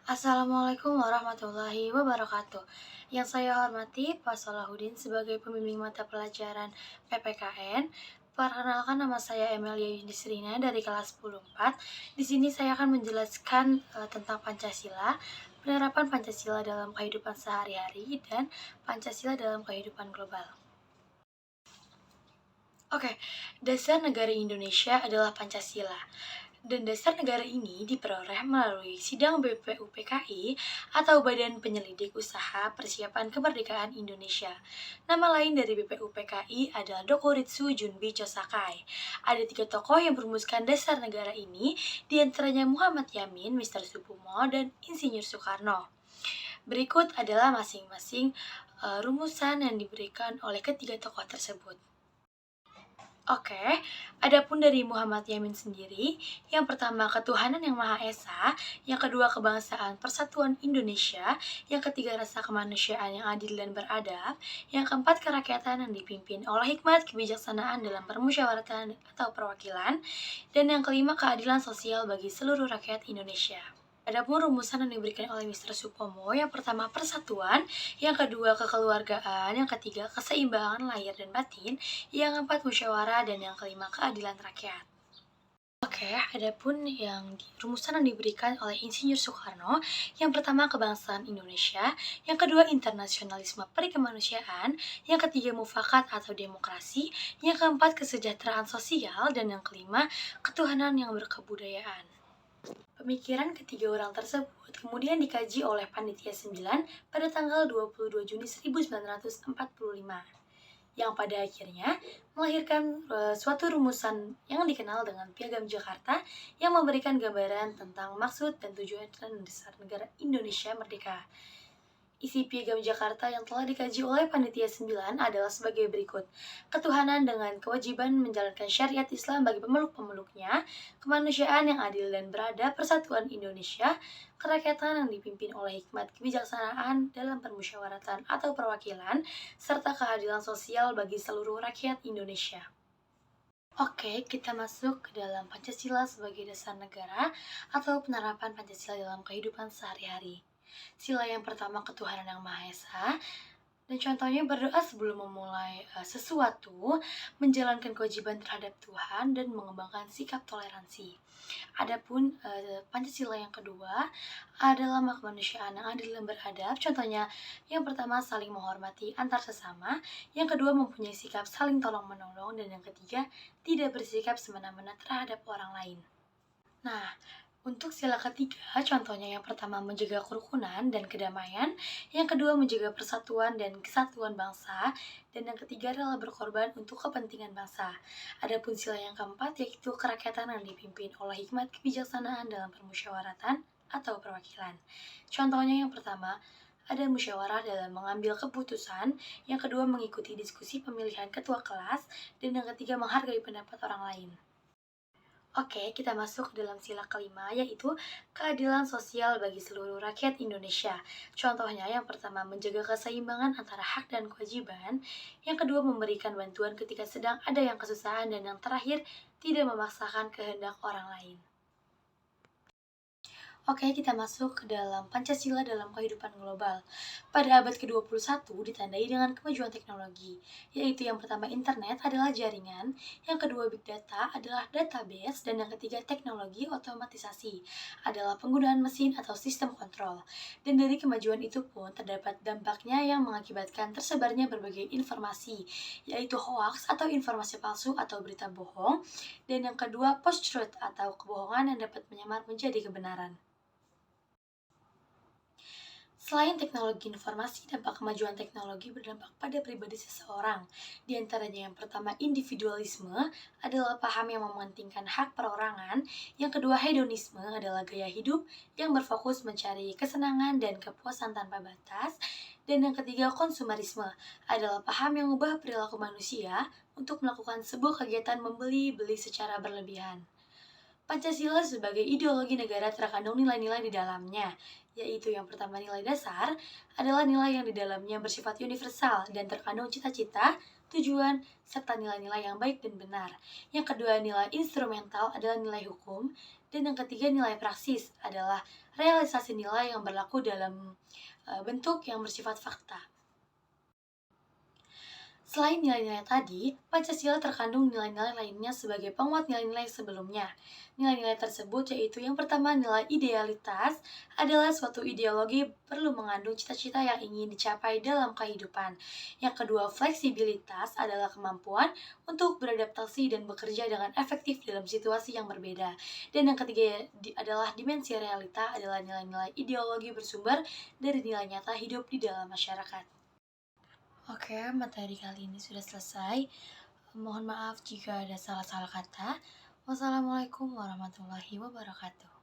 Assalamualaikum warahmatullahi wabarakatuh. Yang saya hormati Pak Salahuddin sebagai pembimbing mata pelajaran PPKN. Perkenalkan, nama saya Emilia Yudisrina dari kelas 10-4. Di sini saya akan menjelaskan tentang Pancasila, penerapan Pancasila dalam kehidupan sehari-hari, dan Pancasila dalam kehidupan global. Oke, dasar negara Indonesia adalah Pancasila. Dan dasar negara ini diperoleh melalui Sidang BPUPKI atau Badan Penyelidik Usaha Persiapan Kemerdekaan Indonesia. Nama lain dari BPUPKI adalah Dokuritsu Junbi Chosakai. Ada 3 tokoh yang merumuskan dasar negara ini, diantaranya Muhammad Yamin, Mr. Supomo, dan Insinyur Soekarno. Berikut adalah masing-masing rumusan yang diberikan oleh ketiga tokoh tersebut. Oke, adapun dari Muhammad Yamin sendiri, yang pertama ketuhanan yang Maha Esa, yang kedua kebangsaan persatuan Indonesia, yang ketiga rasa kemanusiaan yang adil dan beradab, yang keempat kerakyatan yang dipimpin oleh hikmat kebijaksanaan dalam permusyawaratan atau perwakilan, dan yang kelima keadilan sosial bagi seluruh rakyat Indonesia. Adapun rumusan yang diberikan oleh Mr. Supomo, yang pertama persatuan, yang kedua kekeluargaan, yang ketiga keseimbangan lahir dan batin, yang keempat musyawarah, dan yang kelima keadilan rakyat. Oke, adapun rumusan yang diberikan oleh Insinyur Soekarno, yang pertama kebangsaan Indonesia, yang kedua internasionalisme perikemanusiaan, yang ketiga mufakat atau demokrasi, yang keempat kesejahteraan sosial, dan yang kelima ketuhanan yang berkebudayaan. Pemikiran ketiga orang tersebut kemudian dikaji oleh Panitia 9 pada tanggal 22 Juni 1945, yang pada akhirnya melahirkan suatu rumusan yang dikenal dengan Piagam Jakarta yang memberikan gambaran tentang maksud dan tujuan dan dasar negara Indonesia merdeka. Isi Piagam Jakarta yang telah dikaji oleh Panitia 9 adalah sebagai berikut. Ketuhanan dengan kewajiban menjalankan syariat Islam bagi pemeluk-pemeluknya, kemanusiaan yang adil dan beradab, persatuan Indonesia, kerakyatan yang dipimpin oleh hikmat kebijaksanaan dalam permusyawaratan atau perwakilan, serta keadilan sosial bagi seluruh rakyat Indonesia. Oke, kita masuk ke dalam Pancasila sebagai dasar negara atau penerapan Pancasila dalam kehidupan sehari-hari. Sila yang pertama ketuhanan yang Maha Esa, dan contohnya berdoa sebelum memulai sesuatu, menjalankan kewajiban terhadap Tuhan, dan mengembangkan sikap toleransi. Adapun Pancasila yang kedua adalah kemanusiaan yang adil dan beradab. Contohnya, yang pertama saling menghormati antar sesama, yang kedua mempunyai sikap saling tolong-menolong, dan yang ketiga tidak bersikap semena-mena terhadap orang lain. Nah, untuk sila ketiga, contohnya yang pertama menjaga kerukunan dan kedamaian, yang kedua menjaga persatuan dan kesatuan bangsa, dan yang ketiga adalah berkorban untuk kepentingan bangsa. Adapun sila yang keempat yaitu kerakyatan yang dipimpin oleh hikmat kebijaksanaan dalam permusyawaratan atau perwakilan. Contohnya yang pertama, ada musyawarah dalam mengambil keputusan, yang kedua mengikuti diskusi pemilihan ketua kelas, dan yang ketiga menghargai pendapat orang lain. Oke, kita masuk ke dalam sila kelima, yaitu keadilan sosial bagi seluruh rakyat Indonesia. Contohnya, yang pertama menjaga keseimbangan antara hak dan kewajiban, yang kedua memberikan bantuan ketika sedang ada yang kesusahan, dan yang terakhir tidak memaksakan kehendak orang lain. Oke, kita masuk ke dalam Pancasila dalam kehidupan global. Pada abad ke-21 ditandai dengan kemajuan teknologi, yaitu yang pertama internet adalah jaringan, yang kedua big data adalah database, dan yang ketiga teknologi otomatisasi adalah penggunaan mesin atau sistem kontrol. Dan dari kemajuan itu pun terdapat dampaknya yang mengakibatkan tersebarnya berbagai informasi, yaitu hoax atau informasi palsu atau berita bohong, dan yang kedua post-truth atau kebohongan yang dapat menyamar menjadi kebenaran. Selain teknologi informasi, dampak kemajuan teknologi berdampak pada pribadi seseorang. Di antaranya yang pertama, individualisme adalah paham yang mementingkan hak perorangan. Yang kedua, hedonisme adalah gaya hidup yang berfokus mencari kesenangan dan kepuasan tanpa batas. Dan yang ketiga, konsumerisme adalah paham yang mengubah perilaku manusia untuk melakukan sebuah kegiatan membeli-beli secara berlebihan. Pancasila sebagai ideologi negara terkandung nilai-nilai di dalamnya, yaitu yang pertama nilai dasar adalah nilai yang di dalamnya bersifat universal dan terkandung cita-cita, tujuan, serta nilai-nilai yang baik dan benar. Yang kedua nilai instrumental adalah nilai hukum, dan yang ketiga nilai praksis adalah realisasi nilai yang berlaku dalam bentuk yang bersifat fakta. Selain nilai-nilai tadi, Pancasila terkandung nilai-nilai lainnya sebagai penguat nilai-nilai sebelumnya. Nilai-nilai tersebut yaitu yang pertama nilai idealitas adalah suatu ideologi perlu mengandung cita-cita yang ingin dicapai dalam kehidupan. Yang kedua, fleksibilitas adalah kemampuan untuk beradaptasi dan bekerja dengan efektif dalam situasi yang berbeda. Dan yang ketiga adalah dimensi realita adalah nilai-nilai ideologi bersumber dari nilai nyata hidup di dalam masyarakat. Oke, materi kali ini sudah selesai. Mohon maaf jika ada salah-salah kata. Wassalamualaikum warahmatullahi wabarakatuh.